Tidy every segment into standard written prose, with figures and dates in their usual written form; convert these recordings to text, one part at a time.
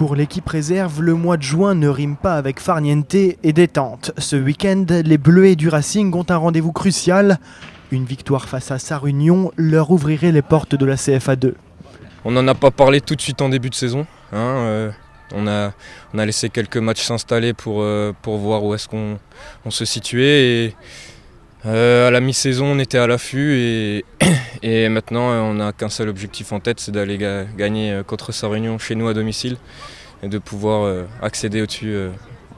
Pour l'équipe réserve, le mois de juin ne rime pas avec farniente et détente. Ce week-end, les Bleuets du Racing ont un rendez-vous crucial. Une victoire face à Sarre-Union leur ouvrirait les portes de la CFA2. On n'en a pas parlé tout de suite en début de saison. On a laissé quelques matchs s'installer pour voir où est-ce qu'on se situait. Et, à la mi-saison, on était à l'affût et maintenant, on n'a qu'un seul objectif en tête, c'est d'aller gagner contre Sarre-Union chez nous à domicile et de pouvoir accéder au-dessus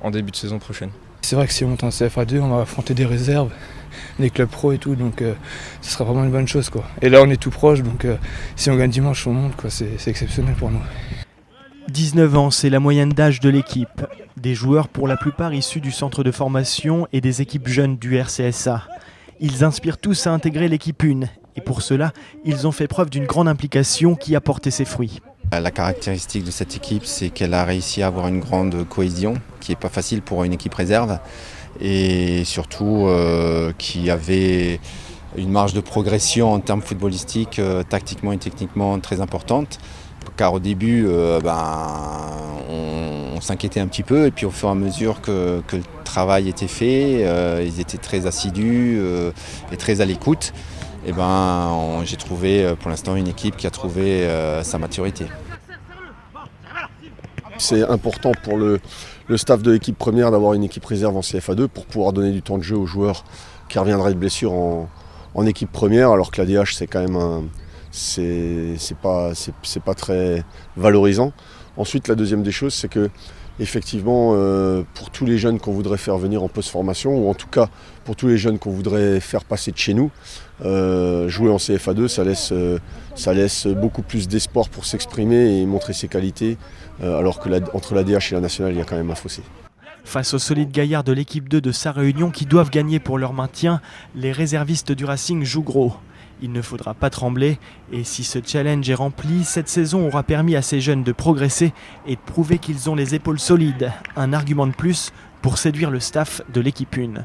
en début de saison prochaine. C'est vrai que si on monte en CFA2, on va affronter des réserves, des clubs pro et tout, donc ce sera vraiment une bonne chose, quoi. Et là, on est tout proche, donc si on gagne dimanche, on monte, quoi. C'est exceptionnel pour nous. 19 ans, c'est la moyenne d'âge de l'équipe. Des joueurs pour la plupart issus du centre de formation et des équipes jeunes du RCSA. Ils inspirent tous à intégrer l'équipe 1 et pour cela, ils ont fait preuve d'une grande implication qui a porté ses fruits. La caractéristique de cette équipe, c'est qu'elle a réussi à avoir une grande cohésion, qui n'est pas facile pour une équipe réserve, et surtout qui avait une marge de progression en termes footballistiques, tactiquement et techniquement très importante. Car au début, on s'inquiétait un petit peu, et puis au fur et à mesure que le travail était fait, ils étaient très assidus et très à l'écoute. J'ai trouvé pour l'instant une équipe qui a trouvé sa maturité. C'est important pour le staff de l'équipe première d'avoir une équipe réserve en CFA2 pour pouvoir donner du temps de jeu aux joueurs qui reviendraient de blessure en équipe première, alors que l'ADH c'est quand même c'est pas très valorisant. Ensuite, la deuxième des choses, c'est que effectivement, pour tous les jeunes qu'on voudrait faire venir en post-formation, ou en tout cas pour tous les jeunes qu'on voudrait faire passer de chez nous, jouer en CFA2, ça laisse beaucoup plus d'espoir pour s'exprimer et montrer ses qualités, alors que entre l'ADH et la nationale, il y a quand même un fossé. Face aux solides gaillards de l'équipe 2 de Sarre-Union qui doivent gagner pour leur maintien, les réservistes du Racing jouent gros. Il ne faudra pas trembler et si ce challenge est rempli, cette saison aura permis à ces jeunes de progresser et de prouver qu'ils ont les épaules solides. Un argument de plus pour séduire le staff de l'équipe 1.